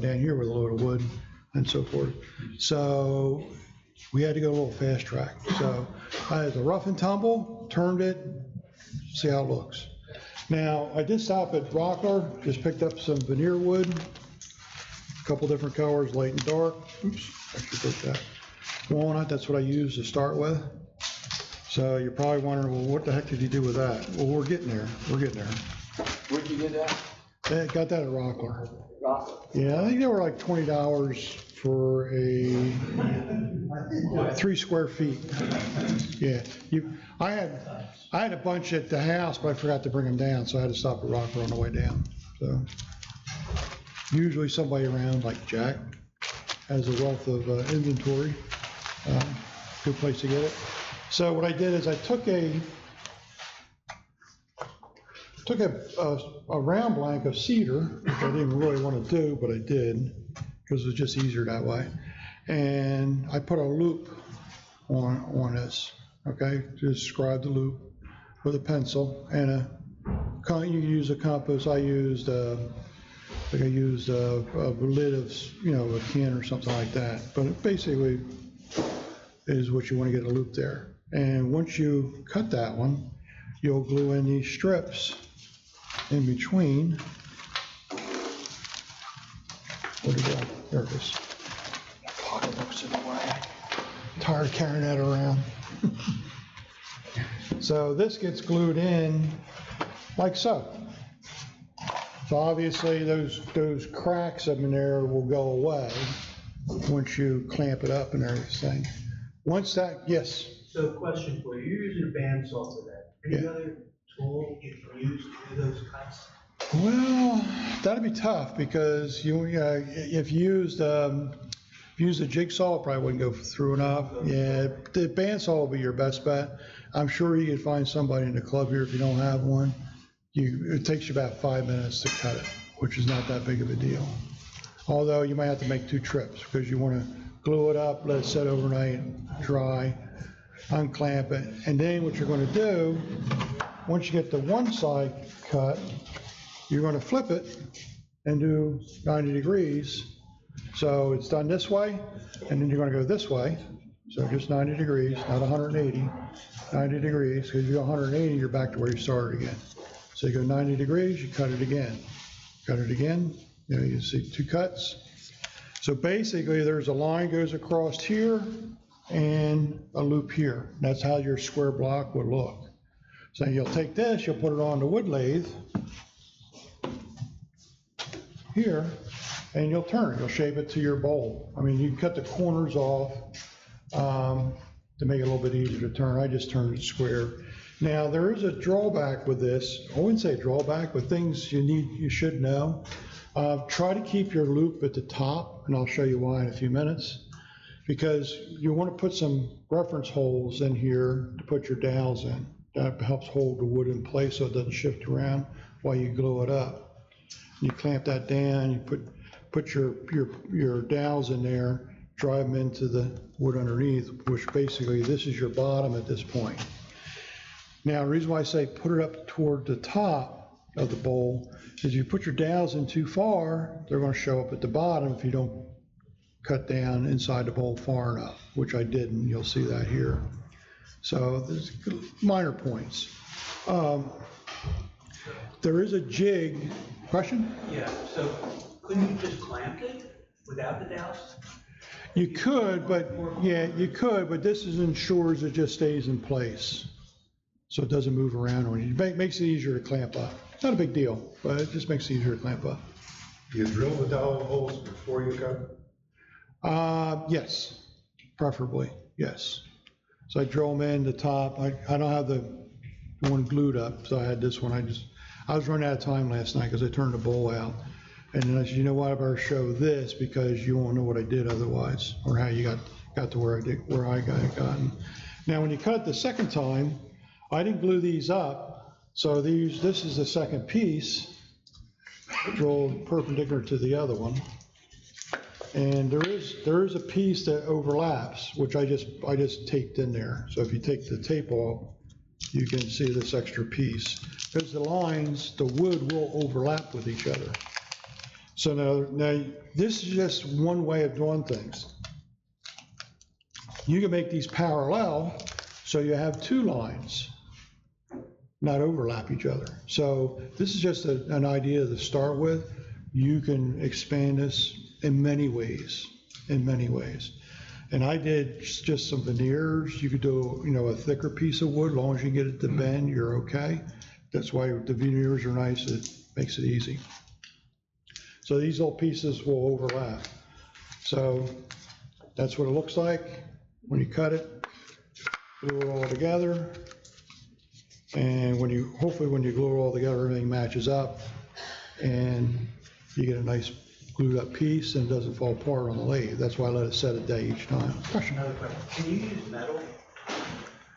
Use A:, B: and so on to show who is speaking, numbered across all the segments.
A: down here with a load of wood and so forth. So we had to go a little fast track. So I had the rough and tumble, turned it, see how it looks. Now, I did stop at Rockler, just picked up some veneer wood, a couple different colors, light and dark. Oops, I should put that. Walnut, that's what I used to start with. So you're probably wondering, well, what the heck did you do with that? Well, we're getting there. We're getting there.
B: Where'd you get that?
A: I got that at Rockler.
B: Rockler.
A: Yeah, I think they were like $20 for a 3 square feet. Yeah, I had a bunch at the house, but I forgot to bring them down, so I had to stop at Rockler on the way down. So usually somebody around, like Jack, has a wealth of inventory. Good place to get it. So what I did is I took a round blank of cedar, which I didn't really want to do, but I did because it was just easier that way. And I put a loop on this, okay? Just scribe the loop with a pencil and you use a compass. I used a lid of, a can or something like that. But it basically is what you want to get a loop there. And once you cut that one, you'll glue in these strips in between. Where'd it go? There it is. My pocketbook's in the way. I'm tired of carrying that around. So this gets glued in like so. So obviously those cracks up in there will go away once you clamp it up and everything. Once that, yes.
C: So question for you, you're using a bandsaw for that. Any
A: Yeah.
C: other tool you can use to do those cuts?
A: Well, that'd be tough because if you used a jigsaw, it probably wouldn't go through enough. Yeah, the bandsaw will be your best bet. I'm sure you could find somebody in the club here if you don't have one. It takes you about 5 minutes to cut it, which is not that big of a deal. Although you might have to make 2 trips because you want to glue it up, let it set overnight, dry, unclamp it, and then what you're going to do, once you get the one side cut, you're going to flip it and do 90 degrees. So it's done this way, and then you're going to go this way. So just 90 degrees, not 180, 90 degrees, because if you go 180, you're back to where you started again. So you go 90 degrees, you cut it again, you see 2 cuts. So basically there's a line goes across here and a loop here. That's how your square block would look. So you'll take this, you'll put it on the wood lathe here, and you'll turn it. You'll shape it to your bowl. I mean, you can cut the corners off to make it a little bit easier to turn. I just turned it square. Now, there is a drawback with this. I wouldn't say drawback, but things you should know. Try to keep your loop at the top, and I'll show you why in a few minutes. Because you want to put some reference holes in here to put your dowels in. That helps hold the wood in place so it doesn't shift around while you glue it up. You clamp that down, you put your dowels in there, drive them into the wood underneath, which basically this is your bottom at this point. Now, the reason why I say put it up toward the top of the bowl is if you put your dowels in too far, they're going to show up at the bottom if you don't cut down inside the bowl far enough, which I didn't. You'll see that here. So there's minor points. There is a jig. Question?
C: Yeah, so couldn't you just clamp it without the dowels?
A: You could, but this ensures it just stays in place. So it doesn't move around on you. It makes it easier to clamp up. It's not a big deal, but it just makes it easier to clamp up.
D: You drill the dowel holes before you cut?
A: Yes, preferably, yes. So I drill them in the top. I don't have the one glued up, so I had this one. I was running out of time last night because I turned the bowl out. And then I said, you know what, I better show this because you won't know what I did otherwise, or how you got to where I got it gotten. Now, when you cut it the second time, I didn't glue these up. So this is the second piece, drilled perpendicular to the other one. And there is a piece that overlaps, which I just taped in there. So if you take the tape off, you can see this extra piece. Because the lines, the wood will overlap with each other. So now this is just one way of doing things. You can make these parallel, so you have two lines, not overlap each other. So this is just an idea to start with. You can expand this in many ways, And I did just some veneers. You could do, a thicker piece of wood, as long as you get it to bend, you're okay. That's why the veneers are nice, it makes it easy. So these little pieces will overlap. So that's what it looks like when you cut it, glue it all together. And hopefully when you glue it all together, everything matches up and you get a nice glued up piece and it doesn't fall apart on the lathe. That's why I let it set a day each time. Question?
C: Another question, can you use metal?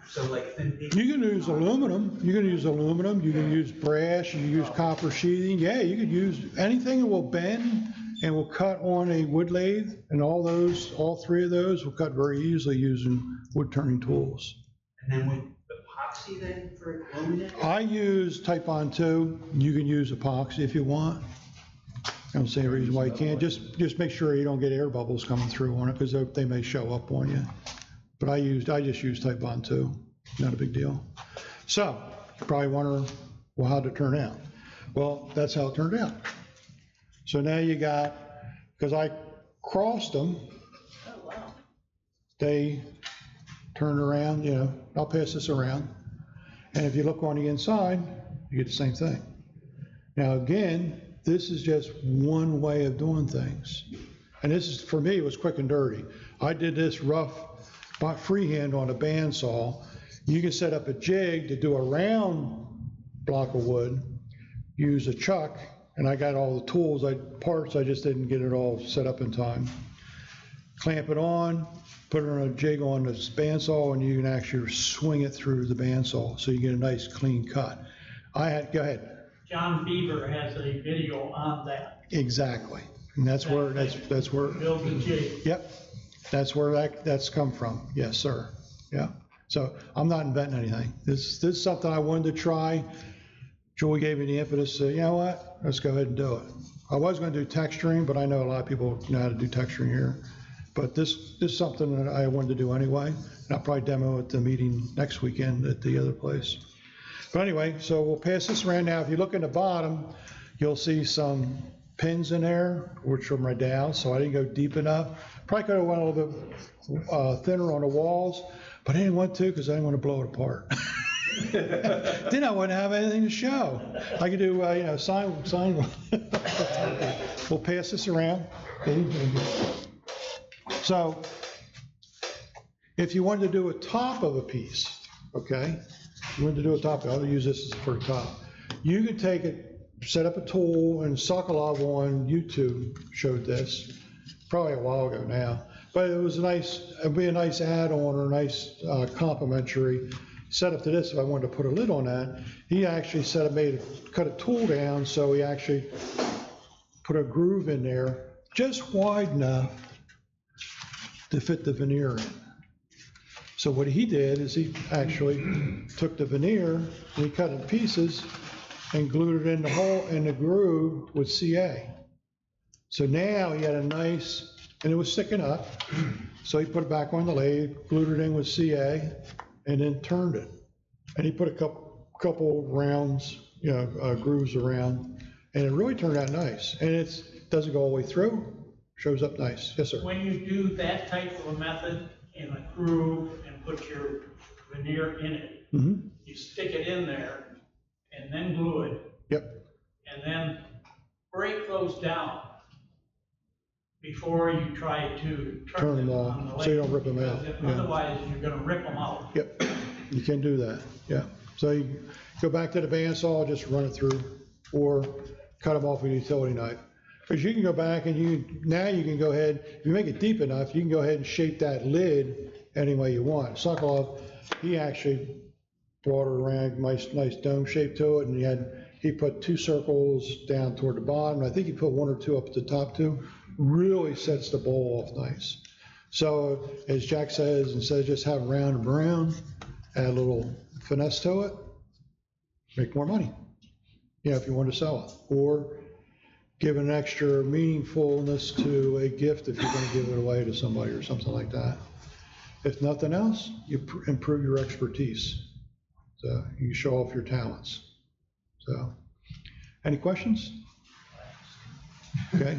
C: So like thin pieces?
A: You can use aluminum, you can use brass, you can use copper sheathing. Yeah, you could use anything that will bend and will cut on a wood lathe, and all three of those will cut very easily using wood turning tools.
C: And then with epoxy then for gluing it?
A: I use Type-On 2. You can use epoxy if you want. I don't see any reason why you can't. Just make sure you don't get air bubbles coming through on it, because they may show up on you. But I just use Type-On 2. Not a big deal. So you probably wonder, well, how'd it turn out? Well, that's how it turned out. So now you got, because I crossed them,
C: Oh, wow.
A: they turned around, I'll pass this around. And if you look on the inside, you get the same thing. Now, again, this is just one way of doing things. And this is, for me, it was quick and dirty. I did this rough freehand on a bandsaw. You can set up a jig to do a round block of wood, use a chuck, and I got all the tools, parts, I just didn't get it all set up in time. Clamp it on, put it on a jig on this bandsaw, and you can actually swing it through the bandsaw, so you get a nice clean cut. Go ahead.
E: John Beaver has a video on that.
A: Exactly, and that's where.
E: Build the jig.
A: Yep, that's where that's come from. Yes, sir. Yeah. So I'm not inventing anything. This is something I wanted to try. Joey gave me the impetus to say, you know what, let's go ahead and do it. I was going to do texturing, but I know a lot of people know how to do texturing here. But this is something that I wanted to do anyway. And I'll probably demo at the meeting next weekend at the other place. But anyway, so we'll pass this around now. If you look in the bottom, you'll see some pins in there, which are my dowels, so I didn't go deep enough. Probably could have went a little bit thinner on the walls, but I didn't want to because I didn't want to blow it apart. Then I wouldn't have anything to show. I could do, sign. We'll pass this around. So if you wanted to do a top of a piece, okay, you wanted to do a top, I'll use this for a top. You could take it, set up a tool, and Sokolov on YouTube showed this, probably a while ago now. But it'd be a nice add-on or a nice complimentary setup to this if I wanted to put a lid on that. He actually cut a tool down, so he actually put a groove in there just wide enough to fit the veneer in. So what he did is he actually took the veneer and he cut it in pieces and glued it in the hole in the groove with CA. So now he had a nice, and it was sticking up, so he put it back on the lathe, glued it in with CA, and then turned it. And he put a couple rounds, grooves around, and it really turned out nice. And it doesn't go all the way through, shows up nice. Yes, sir.
E: When you do that type of a method in a groove and put your veneer in it, you stick it in there and then glue it.
A: Yep.
E: And then break those down before you try to
A: Turn them
E: on
A: off,
E: the
A: so
E: lathe,
A: you don't rip them out.
E: because
A: Yeah.
E: Otherwise, you're gonna rip them out.
A: Yep, you can do that, yeah. So you go back to the bandsaw, just run it through, or cut them off with a utility knife. Because you can go back and now you can go ahead, if you make it deep enough, you can go ahead and shape that lid any way you want. Sokolov, he actually brought it around, nice dome shape to it, and he put 2 circles down toward the bottom. I think he put 1 or 2 up at the top too. Really sets the bowl off nice. So as Jack says, instead of just having round and brown, add a little finesse to it, make more money, if you want to sell it. Or give an extra meaningfulness to a gift if you're going to give it away to somebody or something like that. If nothing else, you improve your expertise. So you show off your talents. So, any questions? Okay.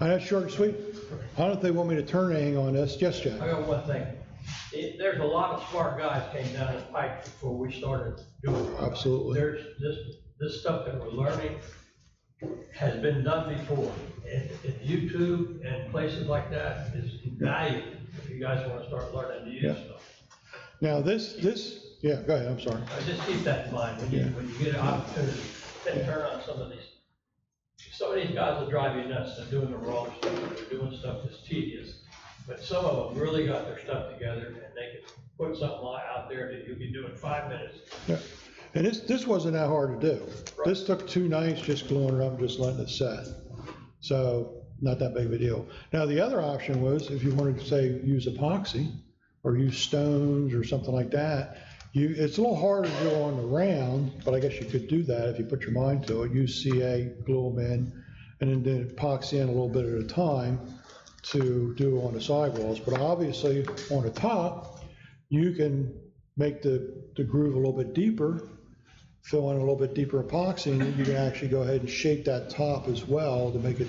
A: I know it's short and sweet. I don't know if they want me to turn anything on this. Yes, Jack?
F: I got one thing. There's a lot of smart guys came down the pike before we started doing it.
A: Absolutely.
F: There's this stuff that we're learning has been done before. And YouTube and places like that is valuable if you guys want to start learning to use stuff.
A: Now yeah, go ahead, I'm sorry.
F: Just keep that in mind when you get an opportunity to turn on some of these. Some of these guys will drive you nuts. They're doing the wrong stuff. They're doing stuff that's tedious. But some of them really got their stuff together and they can put something out there that you can do in 5 minutes.
A: Yeah. And this wasn't that hard to do.
F: Right.
A: This took 2 nights just gluing it up and just letting it set. So not that big of a deal. Now, the other option was if you wanted to say use epoxy or use stones or something like that, it's a little harder to do on the round, but I guess you could do that if you put your mind to it. Use CA, glue them in, and then epoxy in a little bit at a time to do on the sidewalls. But obviously on the top, you can make the groove a little bit deeper, fill in a little bit deeper epoxy, and then you can actually go ahead and shape that top as well to make it,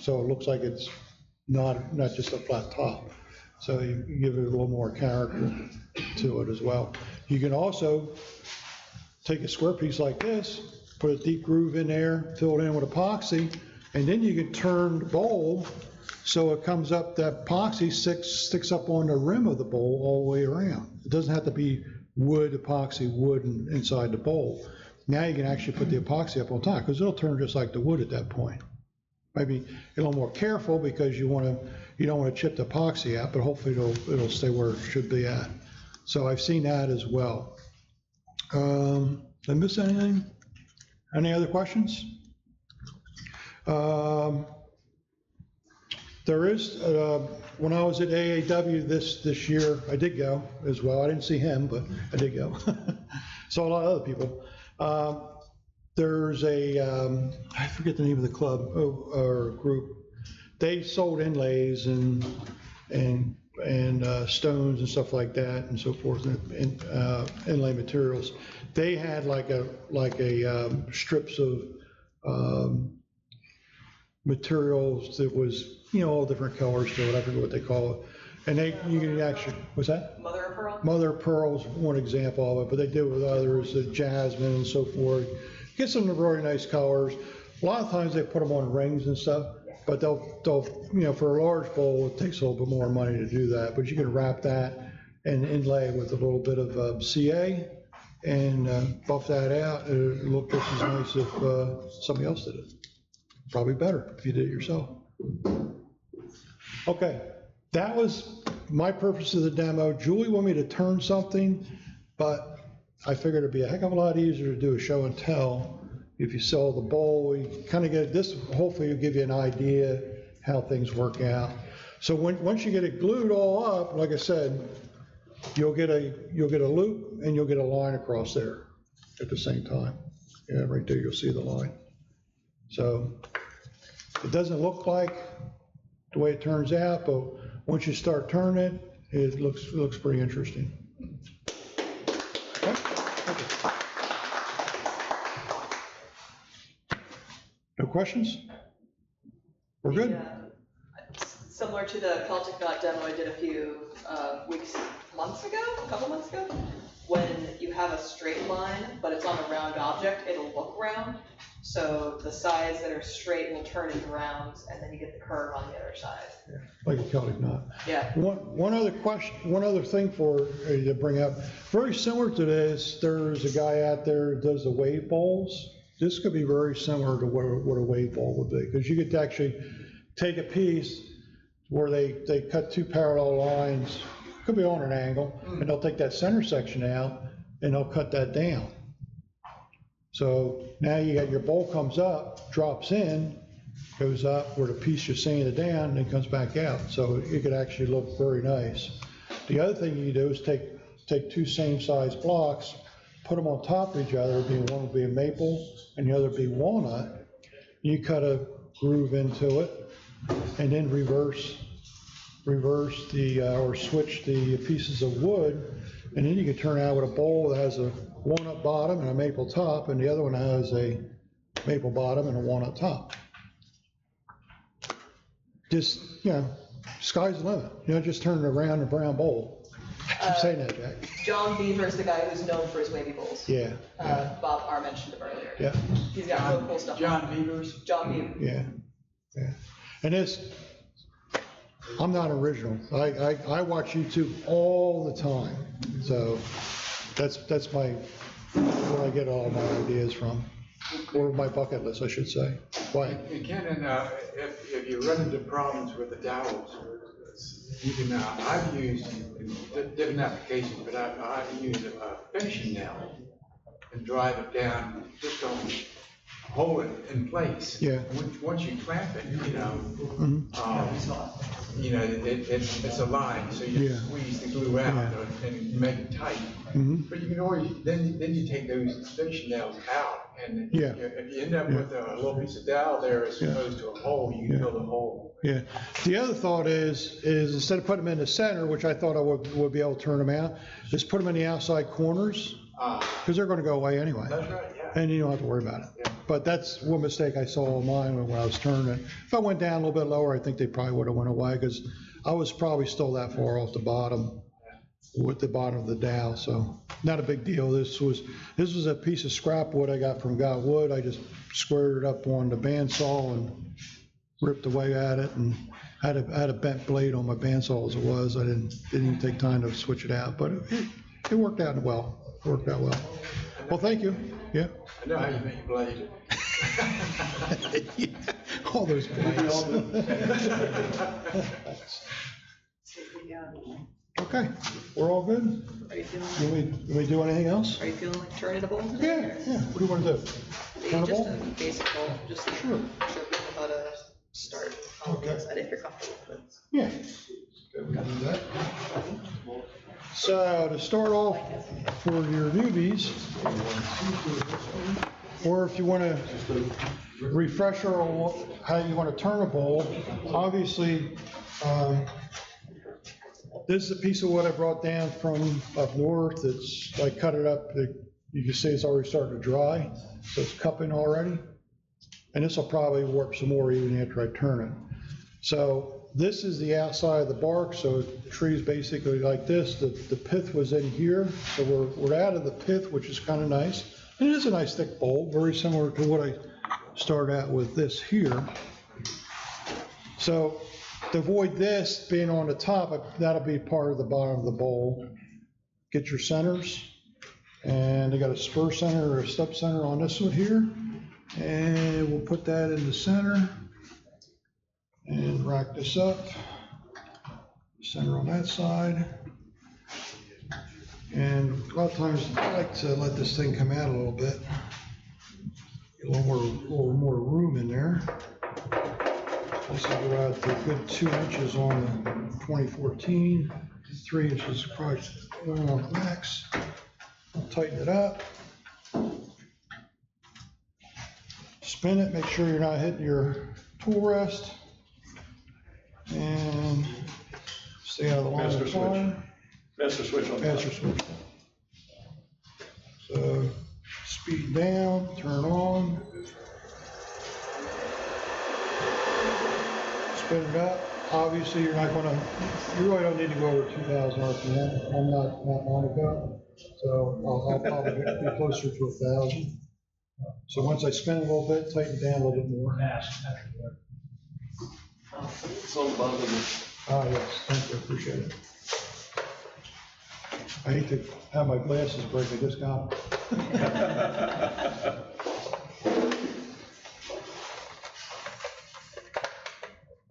A: so it looks like it's not just a flat top. So you give it a little more character to it as well. You can also take a square piece like this, put a deep groove in there, fill it in with epoxy, and then you can turn the bowl so it comes up, that epoxy sticks up on the rim of the bowl all the way around. It doesn't have to be wood inside the bowl. Now you can actually put the epoxy up on top because it'll turn just like the wood at that point. Maybe a little more careful because you don't want to chip the epoxy out, but hopefully it'll stay where it should be at. So I've seen that as well. Did I miss anything? Any other questions? There is, when I was at AAW this year, I did go as well. I didn't see him, but I did go. Saw a lot of other people. There's I forget the name of the club or group. They sold inlays and stones and stuff like that and so forth, and inlay materials. They had like a strips of materials that was, all different colors to it. I forget what they call it. And you can actually, what's that?
G: Mother of pearl?
A: Mother of pearl's one example of it, but they do it with others, the jasmine and so forth. Get some really nice colors. A lot of times they put them on rings and stuff, but they'll for a large bowl, it takes a little bit more money to do that. But you can wrap that and inlay with a little bit of CA and buff that out. It'll look just as nice if somebody else did it. Probably better if you did it yourself. Okay, that was my purpose of the demo. Julie wanted me to turn something, but I figured it'd be a heck of a lot easier to do a show and tell. If you sell the bowl, you kind of get this, hopefully it'll give you an idea how things work out. So once you get it glued all up, like I said, you'll get a loop and you'll get a line across there at the same time. Yeah, right there, you'll see the line. So it doesn't look like the way it turns out, but once you start turning it, it looks pretty interesting. Okay. No questions? We're good?
G: Similar to the Celtic knot demo I did a few a couple months ago, when you have a straight line, but it's on a round object, it'll look round. So the sides that are straight will turn into rounds, and then you get the curve on the other side.
A: Yeah, like a Celtic knot.
G: Yeah.
A: One other thing to bring up, very similar to this, there's a guy out there who does the wave bowls. This could be very similar to what a wave bowl would be, because you could actually take a piece where they cut 2 parallel lines, could be on an angle, and they'll take that center section out and they'll cut that down. So now you got your bowl comes up, drops in, goes up where the piece you're sanding it down, and then comes back out. So it could actually look very nice. The other thing you do is take 2 same size blocks, put them on top of each other. One would be a maple and the other would be walnut. You cut a groove into it, and then reverse or switch the pieces of wood, and then you can turn out with a bowl that has a walnut bottom and a maple top, and the other one has a maple bottom and a walnut top. Just, sky's the limit. Just turn it around in a brown bowl. I keep saying that, Jack.
G: John Beaver's the guy who's known for his wavy bowls.
A: Yeah.
G: Bob R mentioned him earlier.
A: Yeah.
G: He's got really cool stuff.
B: John Beavers.
G: John Beaver.
A: Yeah. And I'm not original. I watch YouTube all the time. So that's where I get all my ideas from, or my bucket list, I should say. Why?
B: And Ken, if you run into problems with the dowels, you can, I've used in different applications, but I've used a finishing nail and drive it down, just don't hold it in place.
A: Yeah.
B: Once you clamp it, it's a line, so you squeeze the glue out and make it tight. But you can always, then you take those finishing nails out, and if you end up with a little piece of dowel there as opposed to a hole, you can fill the hole.
A: Yeah. The other thought is instead of putting them in the center, which I thought I would be able to turn them out, is put them in the outside corners, because they're going to go away anyway.
B: That's right, yeah.
A: And you don't have to worry about it.
B: Yeah.
A: But that's one mistake I saw on mine when I was turning it. If I went down a little bit lower, I think they probably would have went away, because I was probably still that far off the bottom, with the bottom of the dowel, so not a big deal. This was a piece of scrap wood I got from Got Wood. I just squared it up on the bandsaw and ripped away at it, and had a bent blade on my bandsaw as it was. I didn't even take time to switch it out, but it worked out well. Well, thank you. Yeah.
B: I know how you make your blade.
A: All those blades. Okay, we're all good?
G: Are you feeling,
A: Do we do anything else?
G: are you feeling like turning a bowl today?
A: Yeah. What do you want to do? Turn a
G: Just
A: bowl?
G: a basic bowl, just to
A: Sure.
G: show people how to start on the inside if you're comfortable with it.
A: Yeah. Okay, we can do that. So to start off for your newbies, or if you want to refresher on how you want to turn a bowl, obviously, this is a piece of wood I brought down from up north. I cut it up. You can see it's already starting to dry, so it's cupping already. And this will probably warp some more even after I turn it. So this is the outside of the bark, so the tree's basically like this. The pith was in here, so we're out of the pith, which is kind of nice. And it is a nice thick bowl, very similar to what I started out with this here. So to avoid this being on the top, that'll be part of the bottom of the bowl. Get your centers, and they got a spur center or a step center on this one here. And we'll put that in the center and rack this up. Center on that side. And a lot of times I like to let this thing come out a little bit. Get a little more room in there. This will go out to a good 2 inches on the 2014, 3 inches probably going on the max. I'll tighten it up. Spin it, make sure you're not hitting your tool rest. And stay out of the line of fire.
D: Master switch on
A: Master switch. So speed down, turn on. Spin it up. Obviously, you really don't need to go over 2,000 RPM. I'm not Monica, so I'll probably be closer to 1,000. So once I spin it a little bit, tighten it down a little bit more.
B: It's on the bottom of this.
A: Ah, yes, thank you, appreciate it. I hate to have my glasses break, I just got them.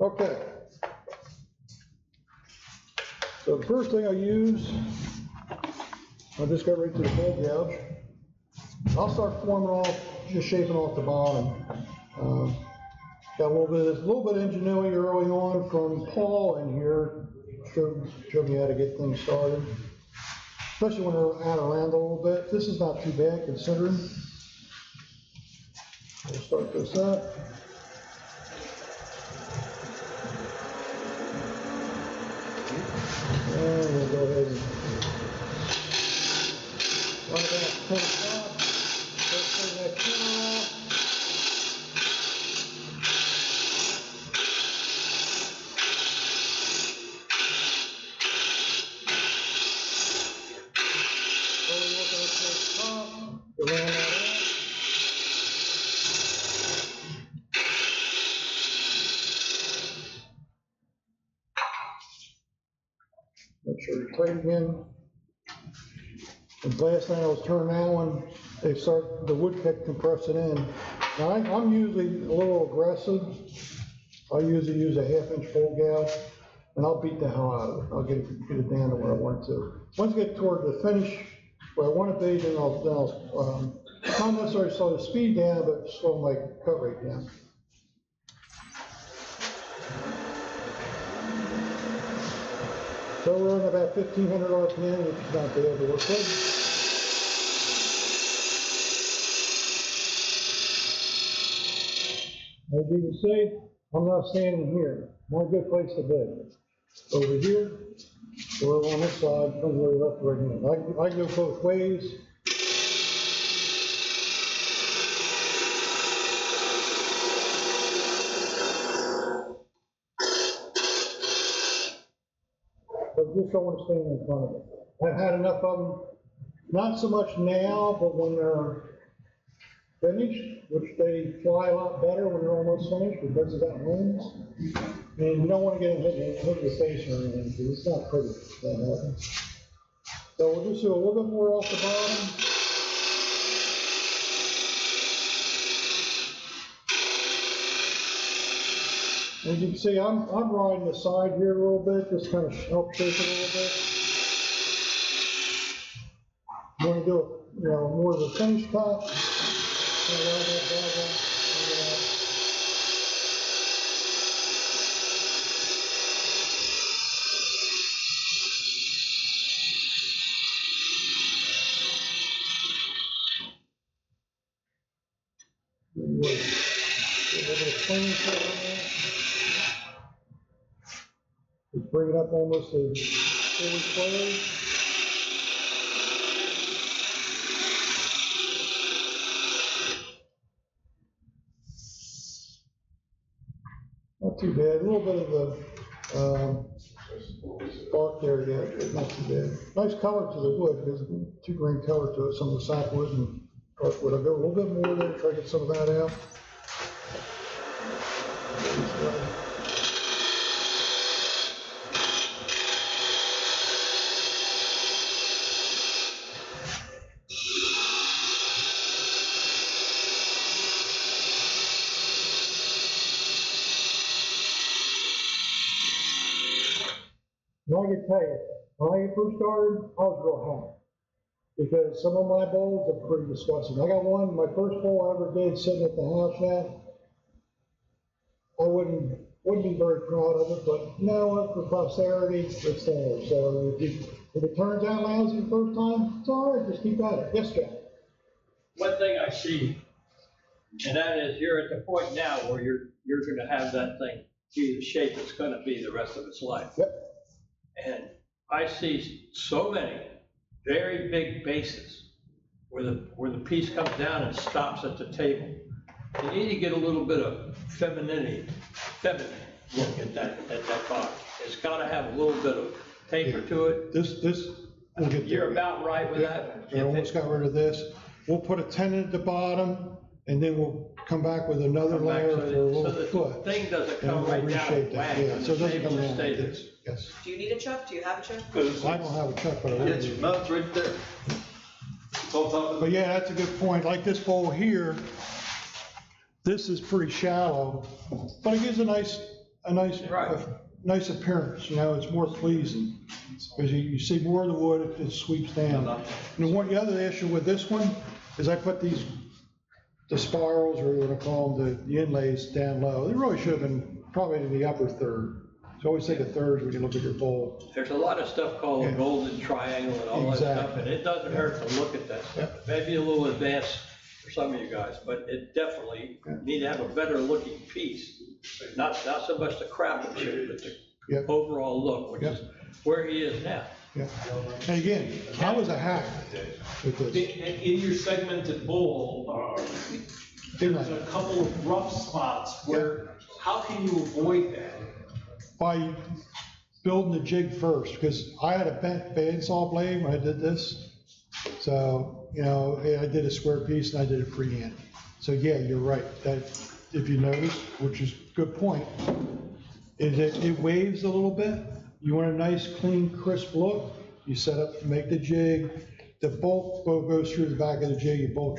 A: Okay. So the first thing I use, I just got right to the bowl gouge. I'll start forming off, just shaping off the bottom. Got a little bit of ingenuity early on from Paul in here, showed me how to get things started, especially when they're out around a little bit. This is not too bad considering. We'll start this up. And we'll go ahead and run it back to the top. Let's turn that camera off. Slowly work our way to the top. Go around that out. Make sure you tight again. And last night I was turning that one, the wood kept compressing in. Now I'm usually a little aggressive. I usually use a 1/2 inch full gal, and I'll beat the hell out of it. I'll get it down to where I want it to. Once I get toward the finish where I want it to be, then I'll not necessarily slow the speed down, but slow my cut rate down. So we're on about 1,500 RPM, which is not bad to work with. As you can see, I'm not standing here. Not a good place to be. Over here, or on this side, depends where you're left or right hand. I can go both ways. But just don't want to stand in front of it. I've had enough of them, not so much now, but when they're finished, which they fly a lot better when they're almost finished because of that wings. And you don't want to get hit in the face or anything, because it's not pretty that happens. So we'll just do a little bit more off the bottom. As you can see, I'm riding the side here a little bit, just kind of help shape it a little bit. You want to do it, more of a finished cut. Just bring it up almost to fully closed. Not too bad. A little bit of the spark there yet, but not too bad. Nice color to the wood. There's a 2-grain color to it. Some of the sapwood and darkwood. I'll go a little bit more there, try to get some of that out. Now I can tell you, when I first started, I was real happy. Because some of my bowls are pretty disgusting. I got one, my first bowl I ever did sitting at the house yet. I wouldn't be very proud of it, but you know what, for posterity, it's there. So if it turns out lousy the first time, it's all right, just keep at it. Yes, Jack?
F: One thing I see, and that is you're at the point now where you're gonna have that thing be the shape it's gonna be the rest of its life.
A: Yep.
F: And I see so many very big bases where the piece comes down and stops at the table. You need to get a little bit of feminine look at that box. It's gotta have a little bit of taper to it.
A: This, we'll get there.
F: You're about right with that?
A: I almost got rid of this. We'll put a tenon at the bottom, and then we'll come back with another layer for a little
F: So the
A: foot.
F: thing doesn't
A: And
F: come
A: we'll
F: right down
A: reshape
F: and
A: that,
F: whack.
A: yeah, so it doesn't come
F: The
A: down like
F: table
A: this, yes.
G: Do you need a chuck? Do you have a chuck?
A: I don't have a chuck, but I will.
H: It's right there. It's on top of
A: But yeah, that's a good point. Like this bowl here, this is pretty shallow, but it gives a nice appearance, it's more pleasing. Because you see more of the wood, it sweeps down. And the other issue with this one is I put the spirals, or what I call them, the inlays down low. They really should have been probably in the upper third. So always think of thirds when you look at your bowl.
F: There's a lot of stuff called a golden triangle and all that stuff,
A: Exactly.
F: and it doesn't hurt to look at that stuff. Maybe a little advanced for some of you guys, but it definitely need to have a better looking piece. Not so much the craftsmanship, but
A: Yep.
F: overall look, which is where he is now.
A: Yeah. And again, I was a hack with this.
H: In your segmented bowl, there's a couple of rough spots where, how can you avoid that?
A: By building the jig first, because I had a bent bandsaw blade when I did this. So, you know, I did a square piece and I did it freehand. So yeah, you're right, that if you notice, which is a good point, is it waves a little bit. You want a nice, clean, crisp look, you set up, make the jig, the bolt goes through the back of the jig, you bolt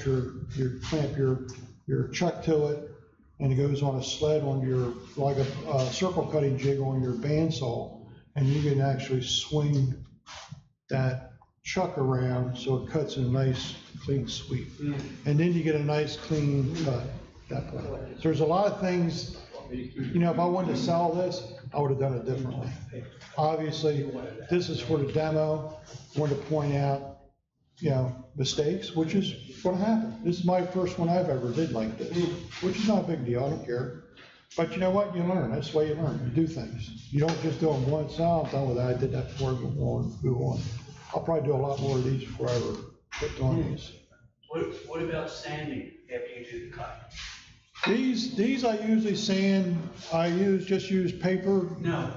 A: clamp your chuck to it, and it goes on a sled on your, like a circle cutting jig on your bandsaw, and you can actually swing that chuck around so it cuts in a nice, clean sweep. And then you get a nice, clean cut at that point. So there's a lot of things, you know, if I wanted to sell this, I would have done it differently. Obviously, this is for the demo, I wanted to point out, you know, mistakes, which is gonna happen. This is my first one I've ever did like this, which is not a big deal, I don't care. But you know what, you learn, that's the way you learn, you do things. You don't just do them once, oh, I'm done with that, I did that before, move on. I'll probably do a lot more of these before I ever put on these.
C: What about sanding after you do the cut?
A: These I usually sand, just use paper.
C: No,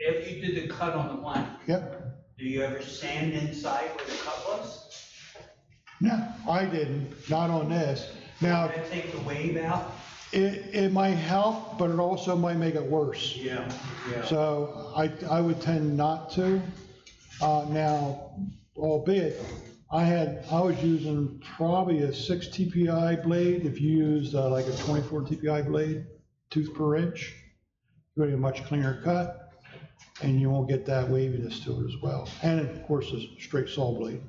C: after you did the cut on the blank,
A: Yep.
C: do you ever sand inside where the cut was?
A: No, I didn't, not on this. Now,
C: Would that take the wave out?
A: it might help, but it also might make it worse.
C: Yeah, yeah.
A: So I would tend not to. Now, albeit, I was using probably a 6 TPI blade. If you used like a 24 TPI blade, tooth per inch, you're getting a much cleaner cut, and you won't get that waviness to it as well. And of course, a straight saw blade,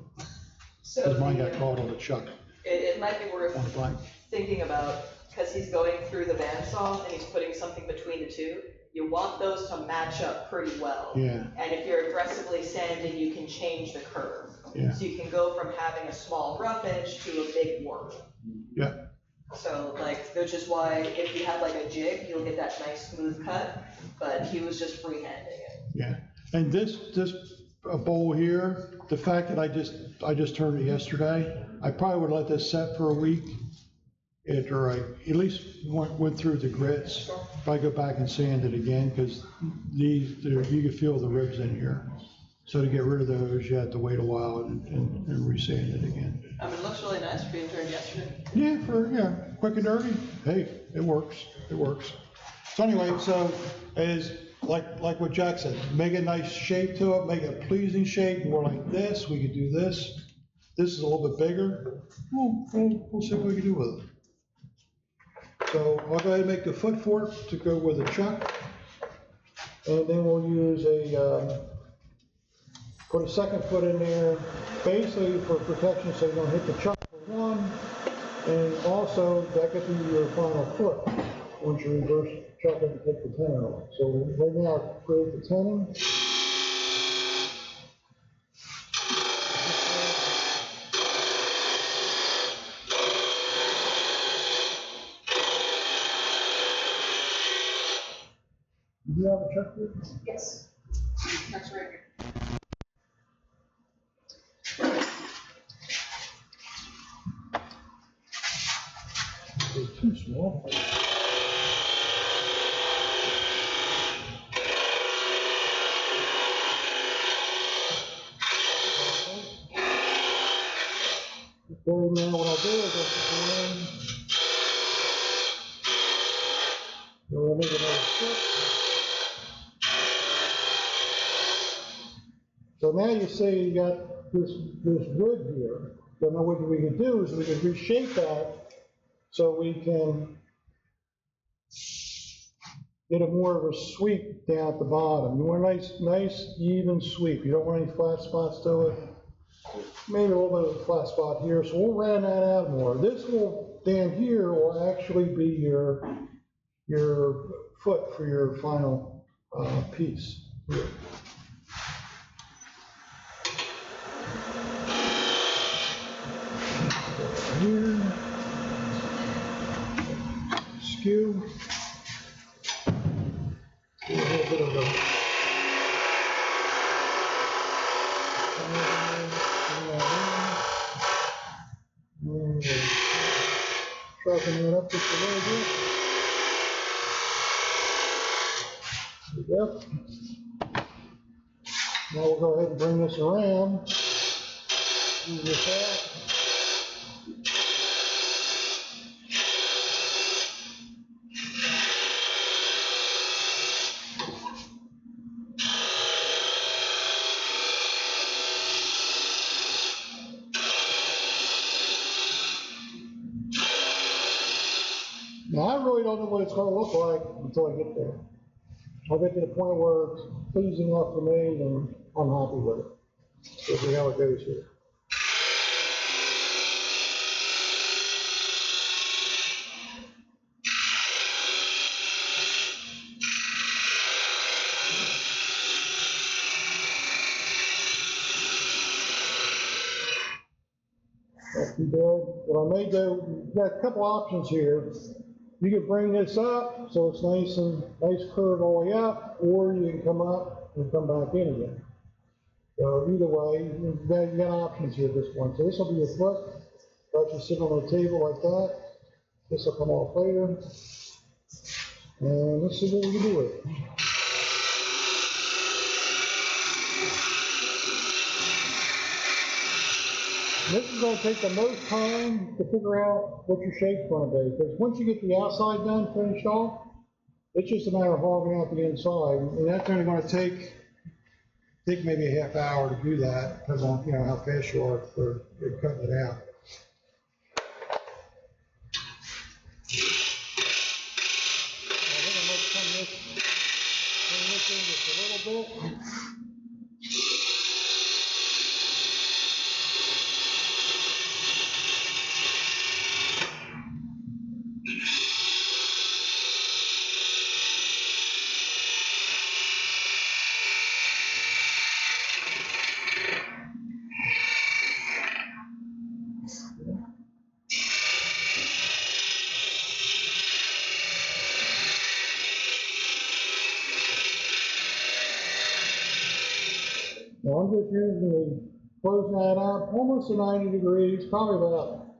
G: So
A: because mine got caught on the chuck
G: it might be worth
A: on the blank.
G: thinking about, because he's going through the bandsaw and he's putting something between the two, you want those to match up pretty well.
A: Yeah.
G: And if you're aggressively sanding, you can change the curve.
A: Yeah.
G: So you can go from having a small rough edge to a big warp.
A: Yeah.
G: So like, which is why if you have like a jig, you'll get that nice smooth cut, but he was just freehanding it.
A: Yeah, and this bowl here, the fact that I just turned it yesterday, I probably would let this set for a week after I at least went through the grits. If I go back and sand it again, because you can feel the ribs in here. So to get rid of those, you have to wait a while and resand it again.
G: I mean, it looks really nice for you turned yesterday.
A: Yeah, quick and dirty, hey, it works. So anyway, so is like what Jack said, make a nice shape to it, make it a pleasing shape, more like this, we could do this. This is a little bit bigger, we'll see what we can do with it. So I'll go ahead and make the foot for it to go with the chuck. And then we'll use put a second foot in there, basically for protection so you don't hit the chuck for one. And also that could be your final foot once you reverse chuck it and take the tenon off. So right now I'll create the tenon. Do you have a chuck here?
G: Yes. That's right here.
A: It's too small. So now what I'll do is I'll we'll make another strip. So now you see you got this wood here. So now what we can do is we can reshape that so we can get a more of a sweep down at the bottom. You want a nice even sweep. You don't want any flat spots to it. Maybe a little bit of a flat spot here, so we'll round that out more. This will, down here, will actually be your foot for your final piece here. Here, skew, a little bit of a open it up just a little bit. There we go. Now we'll go ahead and bring this around. Move this out. Now, I really don't know what it's going to look like until I get there. I'll get to the point where it's pleasing enough for me, and I'm happy with it. We'll see how it goes here. Not too bad. What I may do, you've got a couple options here. You can bring this up so it's nice curve all the way up, or you can come up and come back in again. So either way, you've got options here at this point. So this will be your foot. Let you sit on the table like that. This will come off later. And let's see what we can do with it. This is going to take the most time to figure out what your shape's going to be, because once you get the outside done, finished off, it's just a matter of hogging out the inside, and that's only going to take maybe a half hour to do that, depends on how fast you are for cutting it out. I think I might turn this in just a little bit. Now I'm just using closing that up almost to 90 degrees, probably about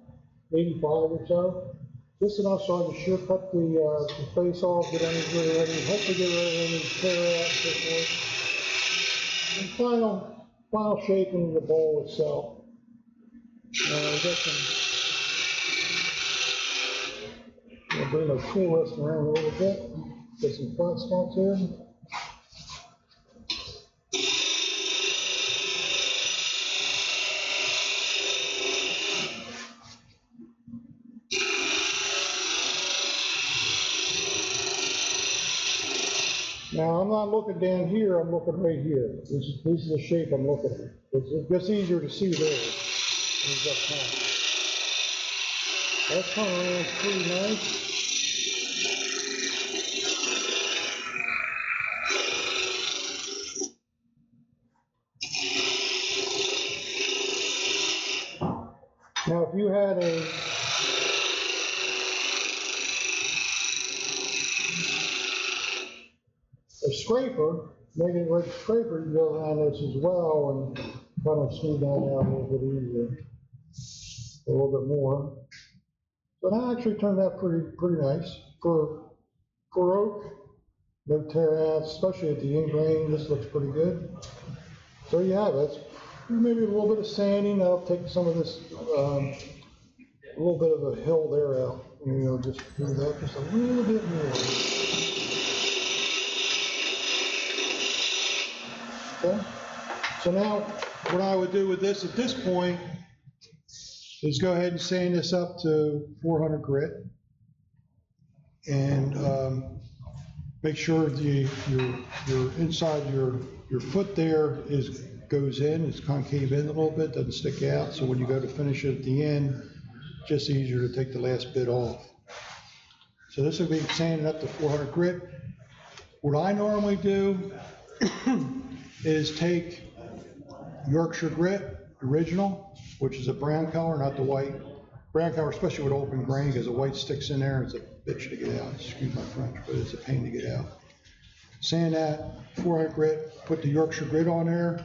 A: 85 or so. Just enough so I can sure cut the face off, get any glue ready, hopefully get rid of any tear out, so forth. And final shaping of the bowl itself. I'll bring my tool rest around a little bit, get some flat spots here. Now, I'm not looking down here, I'm looking right here. This is the shape I'm looking at. It's just easier to see there. That turnaround's pretty nice. Now, if you had a scraper, maybe with a scraper, you go around this as well and kind of smooth that out a little bit easier, a little bit more. So that actually turned out pretty nice for oak. No tear outs, especially at the end grain. This looks pretty good. So you have it. Maybe a little bit of sanding. That'll take some of this, a little bit of a hill there out. Just do that just a little bit more. Okay. So now, what I would do with this at this point is go ahead and sand this up to 400 grit, and make sure your inside your foot there goes in, it's concave in a little bit, doesn't stick out. So when you go to finish it at the end, just easier to take the last bit off. So this will be sanded up to 400 grit. What I normally do is take Yorkshire grit, original, which is a brown color, not the white. Brown color, especially with open grain, because the white sticks in there, it's a bitch to get out. Excuse my French, but it's a pain to get out. Sand that, 400 grit, put the Yorkshire grit on there,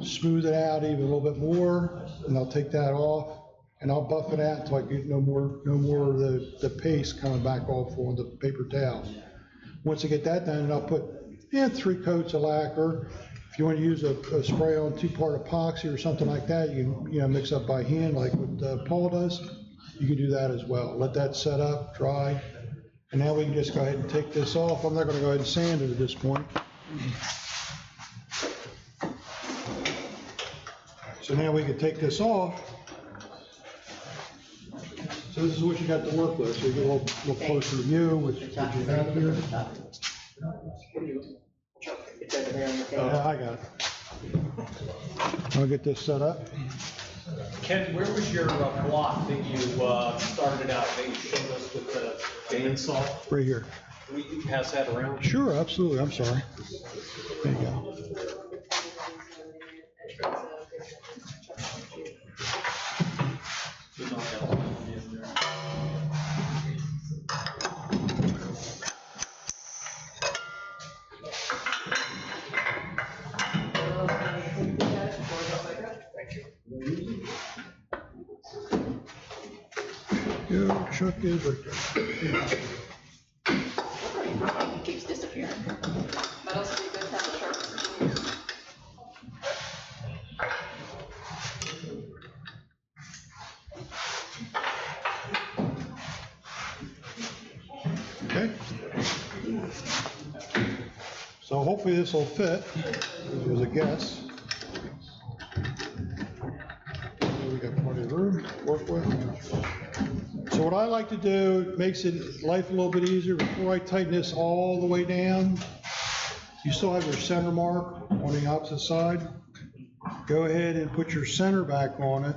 A: smooth it out even a little bit more, and I'll take that off. and I'll buff it out until I get no more of the paste coming back off on the paper towel. Once I get that done, I'll put 3 coats of lacquer. If you want to use a spray on 2-part epoxy or something like that, you can mix up by hand like what Paul does. You can do that as well. Let that set up, dry, and now we can just go ahead and take this off. I'm not going to go ahead and sand it at this point. So now we can take this off. So this is what you got to work with. So you get a little closer to view with what you have here. I got it. I'll get this set up.
H: Ken, where was your block that you started out, that you showed us with the bandsaw?
A: Right here.
H: Will you pass that around?
A: Sure, absolutely. I'm sorry. There you go. Yeah, Chuck is right there.
G: It keeps disappearing. Might also be good to have the sharps.
A: Okay. So hopefully this will fit. This was a guess. We got plenty of room to work with. So what I like to do, it makes it life a little bit easier. Before I tighten this all the way down, you still have your center mark on the opposite side. Go ahead and put your center back on it.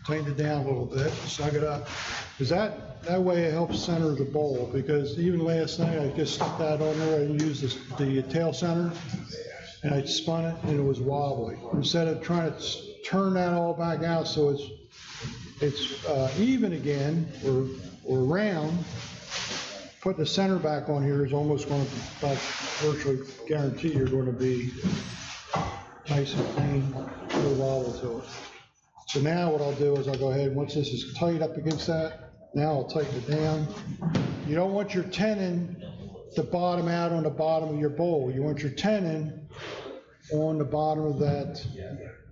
A: Tighten it down a little bit, snug it up. Because that way it helps center the bowl. Because even last night, I just stuck that on there and used the tail center, and I spun it and it was wobbly. Instead of trying to turn that all back out so it's even again or round, put the center back on here is almost going to, virtually guarantee you're going to be nice and clean, no wobble to it. So now what I'll do is I'll go ahead, once this is tight up against that, now I'll tighten it down. You don't want your tenon to bottom out on the bottom of your bowl. You want your tenon on the bottom of that,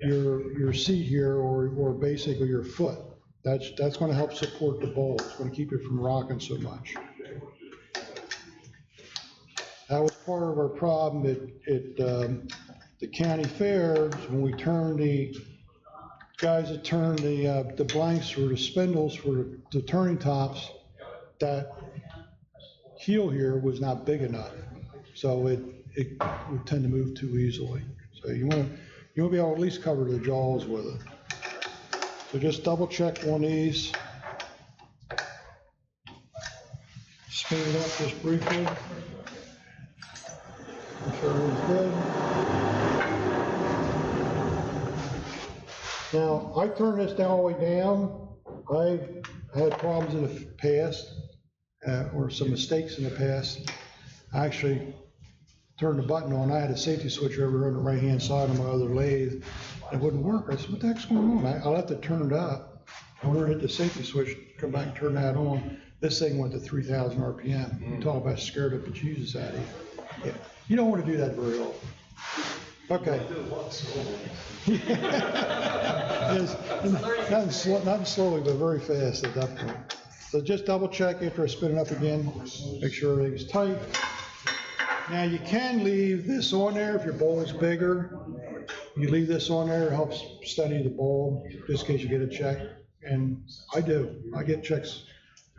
A: your seat here, or basically your foot. That's going to help support the bowl. It's going to keep it from rocking so much. That was part of our problem at the county fairs when we turned the guys that turned the blanks or the spindles for the turning tops. That heel here was not big enough, so it would tend to move too easily. So you want to be able to at least cover the jaws with it. So just double check on these. Spin it up just briefly. Make sure everything's good. Now, I turn this down all the way down. I've had problems in the past, or some mistakes in the past. I actually turned the button on. I had a safety switch over on the right-hand side of my other lathe. It wouldn't work. I said, what the heck's going on? I left it turned up. I went to hit the safety switch, come back and turn that on. This thing went to 3,000 RPM. You talk about scared the bejesus out of you. Yeah. You don't want to do that very often. Okay. Yes, not slowly, but very fast at that point. So just double check after I spin it up again. Make sure everything's tight. Now you can leave this on there if your bowl is bigger. You leave this on there, it helps steady the bowl, just in case you get a check. And I do, I get checks,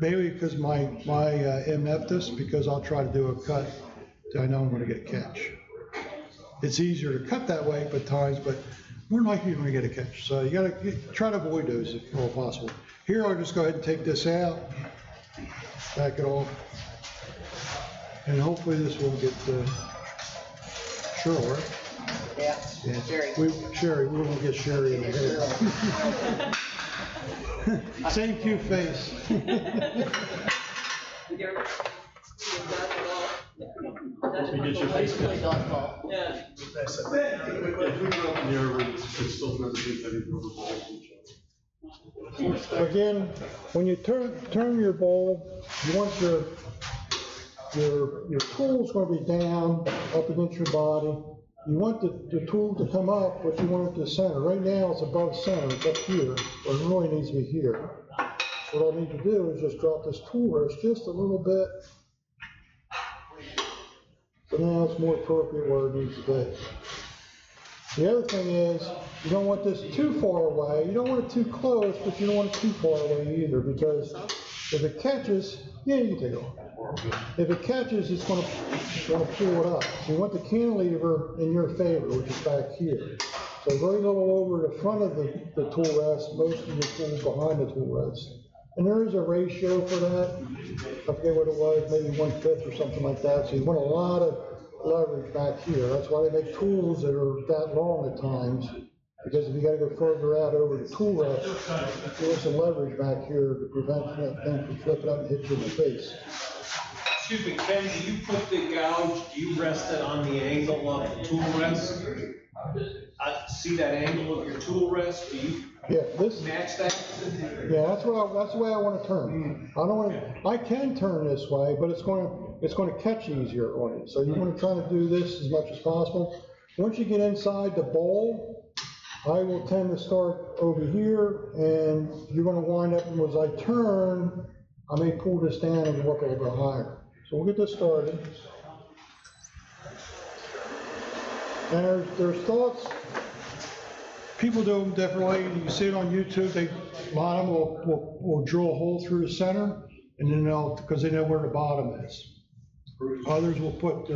A: maybe because my MF this, because I'll try to do a cut that I know I'm gonna get a catch. It's easier to cut that way at times, but more than likely you're gonna get a catch. So you gotta try to avoid those if at all possible. Here, I'll just go ahead and take this out, back it off. And hopefully this will get, sure work.
G: Yeah,
A: Yeah.
G: Sherry.
A: Sherry, we're gonna get Sherry in here. Same cute face.
G: Basically dodgeball. Yeah.
I: If we go up in the air, it's still going to be very
A: Again, when you turn your bowl, you want your tool's gonna be down, up against your body. You want the tool to come up, but you want it to center. Right now, it's above center, it's up here, but it really needs to be here. So what I need to do is just drop this tool rest just a little bit. So now it's more appropriate where it needs to be. The other thing is, you don't want this too far away. You don't want it too close, but you don't want it too far away either, because if it catches, yeah, you can take it off. If it catches, it's gonna pull it up. So you want the cantilever in your favor, which is back here. So very little over the front of the tool rest, most of the tools behind the tool rest. And there is a ratio for that. I forget what it was, maybe 1/5 or something like that. So you want a lot of leverage back here. That's why they make tools that are that long at times. Because if you gotta go further out over the tool rest, there's some leverage back here to prevent that thing from flipping up and hitting you in the face.
H: Excuse me, Ken, do you put the gouge, do you rest it on the angle of the tool rest? See that angle of your tool rest, do you match that?
A: Yeah, that's the way I want to turn. I can turn this way, but it's going to catch easier on you. So you want to try to do this as much as possible. Once you get inside the bowl, I will tend to start over here, and you're going to wind up, and as I turn, I may pull this down and work a little bit higher. So we'll get this started. And there's thoughts. People do them differently. You see it on YouTube. A lot of them will drill a hole through the center, and then because they know where the bottom is. Others will put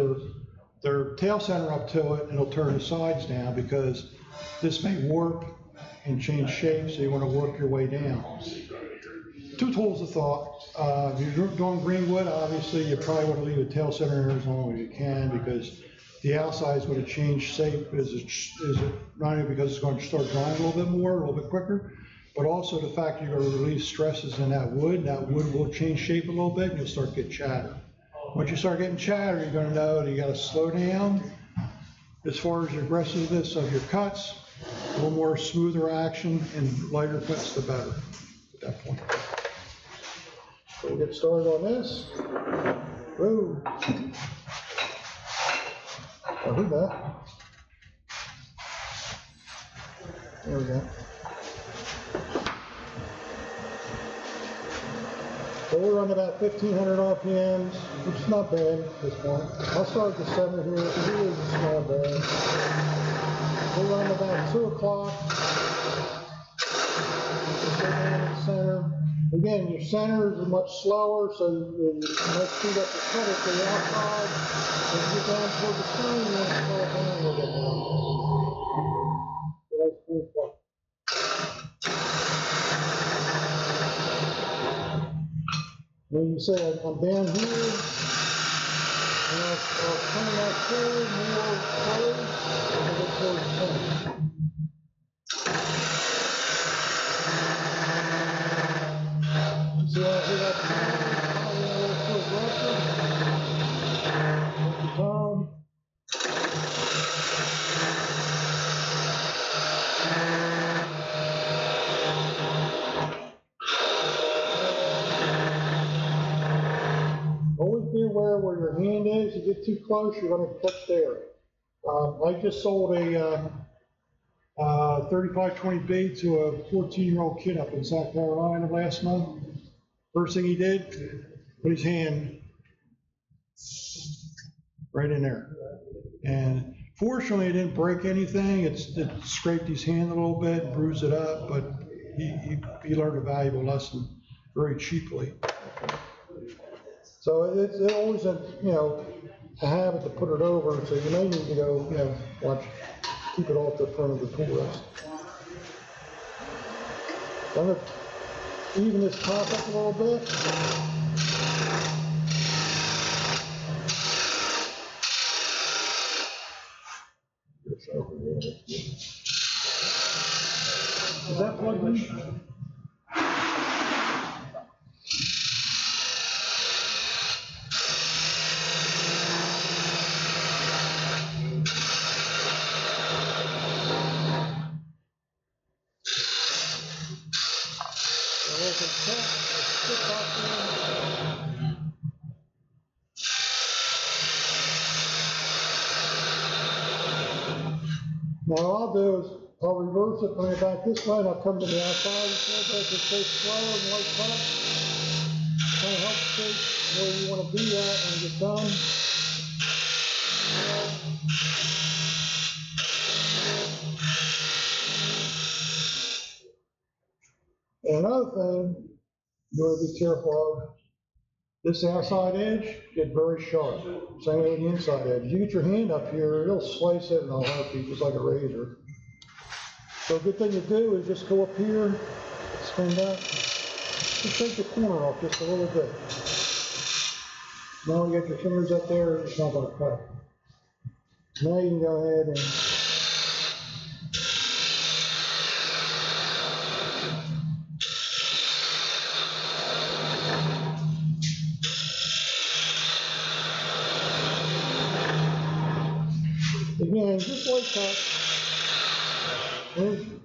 A: their tail center up to it, and it'll turn the sides down because this may warp and change shape, so you want to work your way down. Two tools of thought. If you're doing greenwood, obviously you probably want to leave the tail center in as long as you can, because the outside is going to change shape. Is it not only because it's going to start drying a little bit more, a little bit quicker, but also the fact you're going to release stresses in that wood. That wood will change shape a little bit, and you'll start getting chatter. Once you start getting chatter, you're going to know that you got to slow down as far as the aggressiveness of your cuts. A little more smoother action and lighter cuts, the better at that point. So we'll get started on this. Whoa. I heard that. There we go. So we're on about 1,500 RPMs, which is not bad at this point. I'll start at the center here. It really is not bad. We're on about 2 o'clock. Just go down to the center. Again, your centers are much slower, so you make sure that the cut is to the outside. As you get down toward the center, you want to slow it down a little bit more. So that's 2 o'clock. When you say I'm down here, and I'll turn that forward more close, and I'll get toward the center. See how I do that? Probably a little too aggressive. Take your time. Always be aware where your hand is. You get too close, you're going to catch there. I just sold a 3520B to a 14-year-old kid up in South Carolina last month. First thing he did, put his hand right in there. And fortunately, it didn't break anything. It scraped his hand a little bit, bruised it up, but he learned a valuable lesson very cheaply. So it's always a habit to put it over, so you may need to go, keep it off the front of the tool rest. I'm going to even this top up a little bit. Is that plugged in? stick off there. Now what I'll do is I'll reverse it, bring it back this way, and I'll come to the outside just a little bit, just stay slow and light touch. Kind of help shape where you want to be at when you get done. And another thing you want to be careful of, this outside edge, get very sharp. Same with the inside edge. You get your hand up here, it'll slice it in a heartbeat, just like a razor. So a good thing to do is just go up here, extend that, just take the corner off just a little bit. Now you got your fingers up there, it's not going to cut. Now you can go ahead and again, just like that.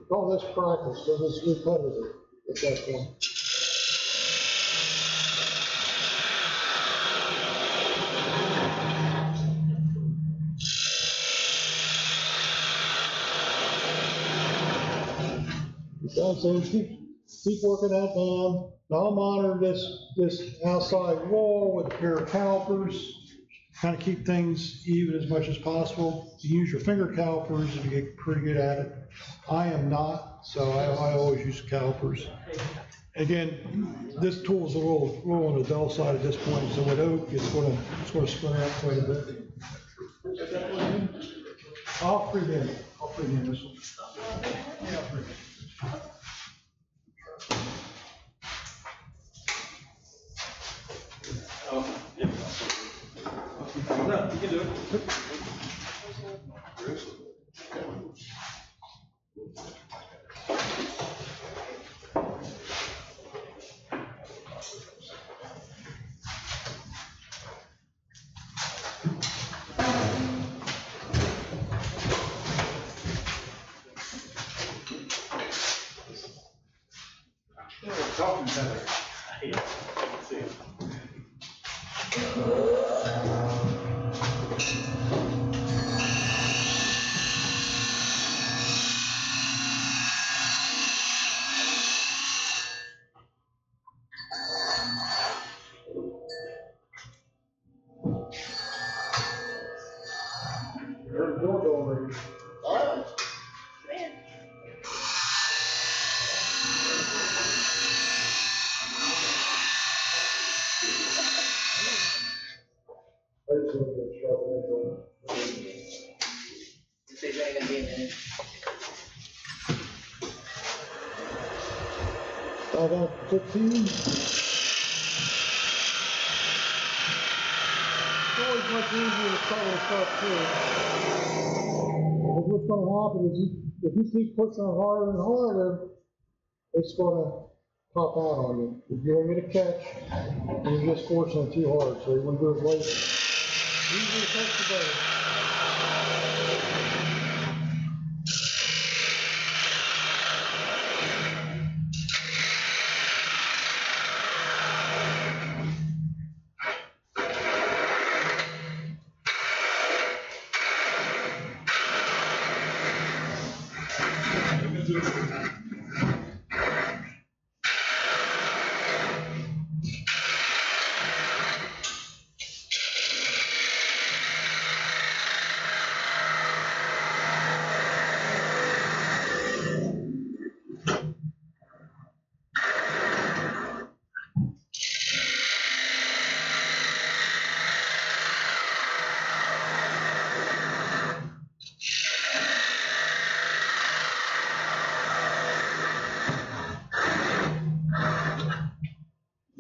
A: All this practice, because it's repetitive at that point. So keep working that down. Now I'll monitor this outside wall with a pair of calipers. Kind of keep things even as much as possible. You use your finger calipers if you get pretty good at it. I am not, so I always use calipers. Again, this tool is a little on the dull side at this point, so with oak, it's going to spin out quite a bit. I'll prevent this one.
H: No, you can do it.
B: Talking better.
H: Yeah, I can see it.
A: There's the doorbell already. I just want to get a sharp edge on it.
C: It's only gonna be a minute.
A: About 15. It's always much easier to cut this up too. Because what's going to happen is if you keep pushing it harder and harder, it's going to pop out on you. If you're going to get a catch, and you're just forcing it too hard, so you want to do it later. Easier to catch the better.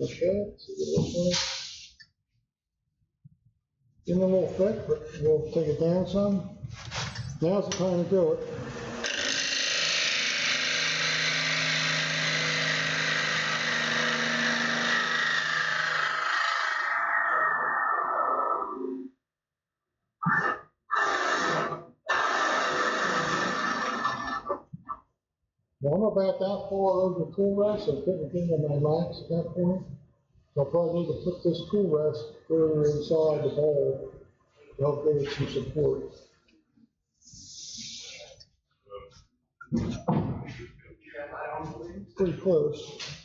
A: Okay, so it looks like. Getting a little thick, but we'll take it down some. Now's the time to do it. Now, I'm about that far over the tool rest, so I couldn't get in my lax at that point. So I'll probably need to put this tool rest further inside the bowl to help give it some support. Pretty close.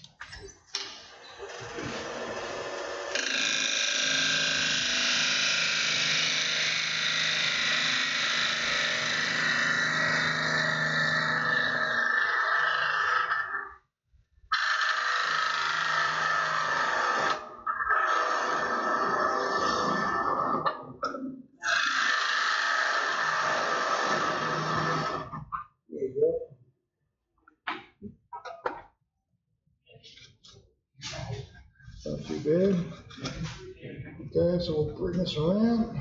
A: There you go. Not too bad. Okay, so we'll bring this around.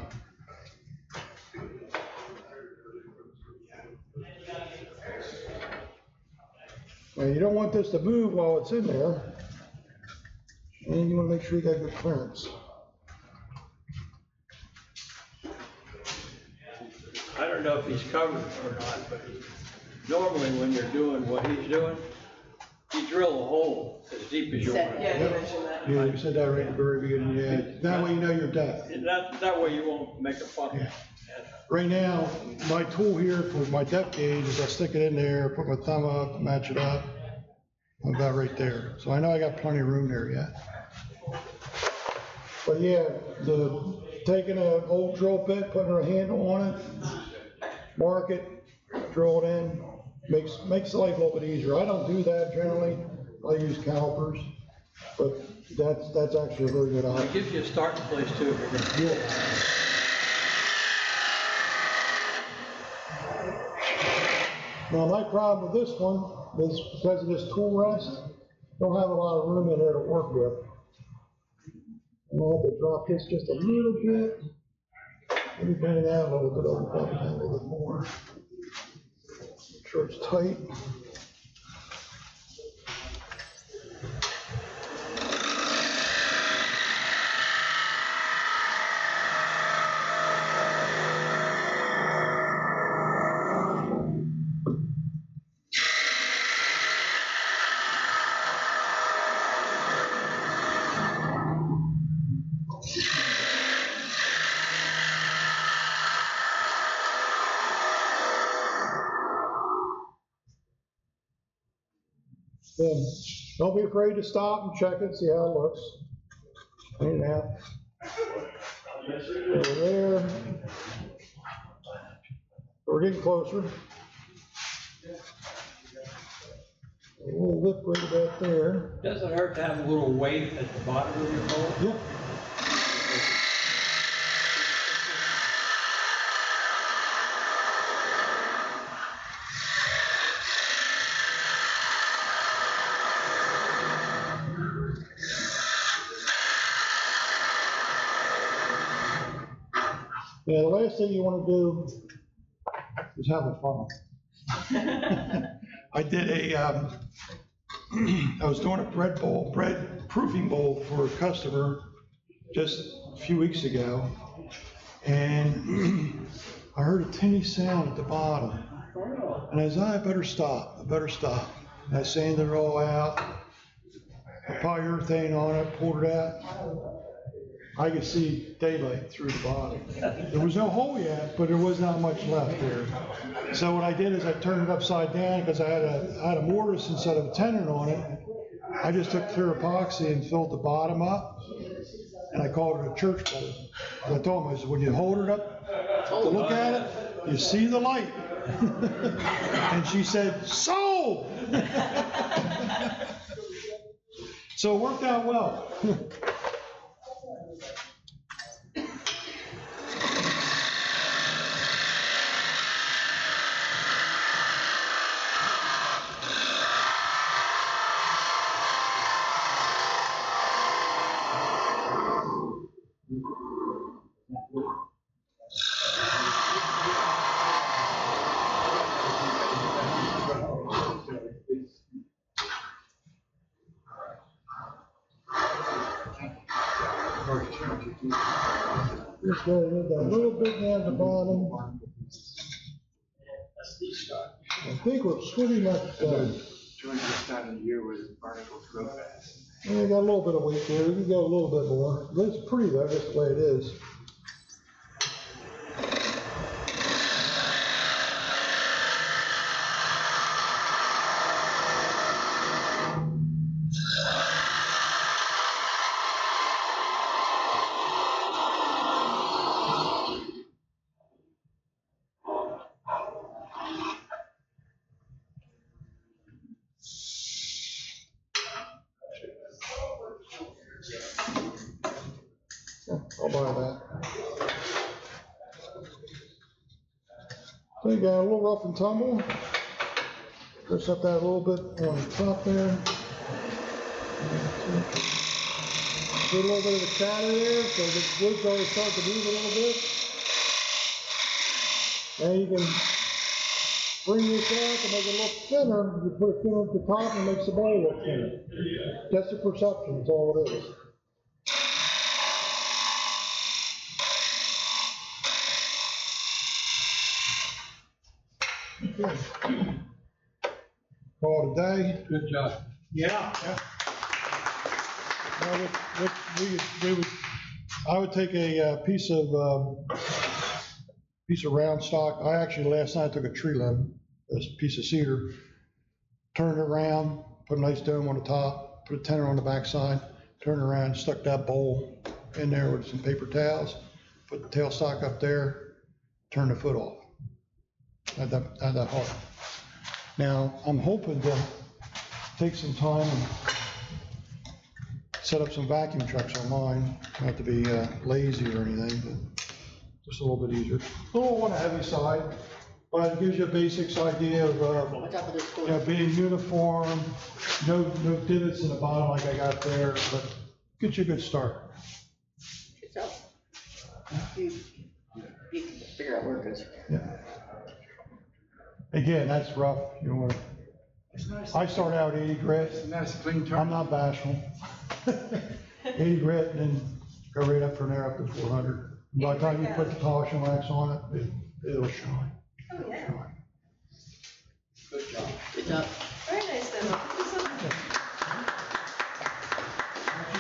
A: Now you don't want this to move while it's in there. And you want to make sure you got good clearance.
F: I don't know if he's covered or not, but normally when you're doing what he's doing, you drill a hole as deep as you want.
G: Yeah, you mentioned that.
A: Yeah, you said that right at the very beginning, yeah. That way you know your depth.
F: And that way you won't make a fuck.
A: Yeah. Right now, my tool here for my depth gauge is I stick it in there, put my thumb up, match it up. I'm about right there. So I know I got plenty of room there yet. But yeah, taking an old drill bit, putting a handle on it, mark it, drill it in, makes life a little bit easier. I don't do that generally. I use calipers, but that's actually a very good
F: It
A: option.
F: gives you a starting place too if you're gonna drill.
A: Now, my problem with this one is because of this tool rest, don't have a lot of room in there to work with. I'm gonna have to drop this just a little bit. Maybe bend it out a little bit, open up a little bit more. Make sure it's tight. Then, don't be afraid to stop and check it, see how it looks. Clean it out. Over there. We're getting closer. A little lip right about there.
F: Doesn't hurt to have a little weight at the bottom of your hole.
A: Yep. Yeah, the last thing you want to do is have a funnel. I did I was doing a bread proofing bowl for a customer just a few weeks ago, and I heard a tinny sound at the bottom. And I said, I better stop. And I sanded it all out, I polyurethane on it, pulled it out. I could see daylight through the bottom. There was no hole yet, but there was not much left there. So what I did is I turned it upside down because I had a mortise instead of a tenon on it. I just took clear epoxy and filled the bottom up, and I called it a church bowl. And I told him, I said, when you hold it up to look at it, you see the light. And she said, sold! So it worked out well. Just go with a little bit down the bottom.
F: That's the start.
A: I think we're pretty much done.
B: Join this time of the year where the barnacles grow fast.
A: Yeah, got a little bit of weight there, we can go a little bit more. It's pretty though, that's the way it is. I'll buy that. So you got a little rough and tumble. Just up that a little bit on the top there. Get a little bit of a chatter there, so the wood's already starting to move a little bit. And you can bring this out to make it look thinner. You put it thinner at the top and it makes the bowl look thinner. That's the perception, that's all it is. Okay. Call it a day.
H: Good job.
E: Yeah.
A: Now, I would take a piece of round stock. I actually last night took a tree limb, a piece of cedar, turned it around, put a nice dome on the top, put a tenor on the backside, turned it around, stuck that bowl in there with some paper towels, put the tailstock up there, turned the foot off. Not that hard. Now, I'm hoping to take some time and set up some vacuum trucks on mine. Not to be lazy or anything, but just a little bit easier. A little on the heavy side, but it gives you a basics idea of being uniform, no divots in the bottom like I got there, but gets you a good start.
I: You can figure out where it goes.
A: Yeah. Again, that's rough. You know, I start out 80 grit.
B: It's a nice clean turn.
A: I'm not bashful. 80 grit and then go right up from there up to 400. By the time you put the polishing wax on it, it'll shine.
G: Oh, yeah.
H: Good job.
I: Good job.
G: Very nice demo.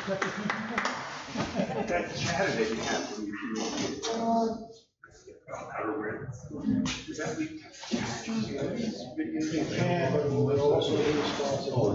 G: Thank you so much.
B: That chatter that you have when you is that we?
A: And but it will also be responsible.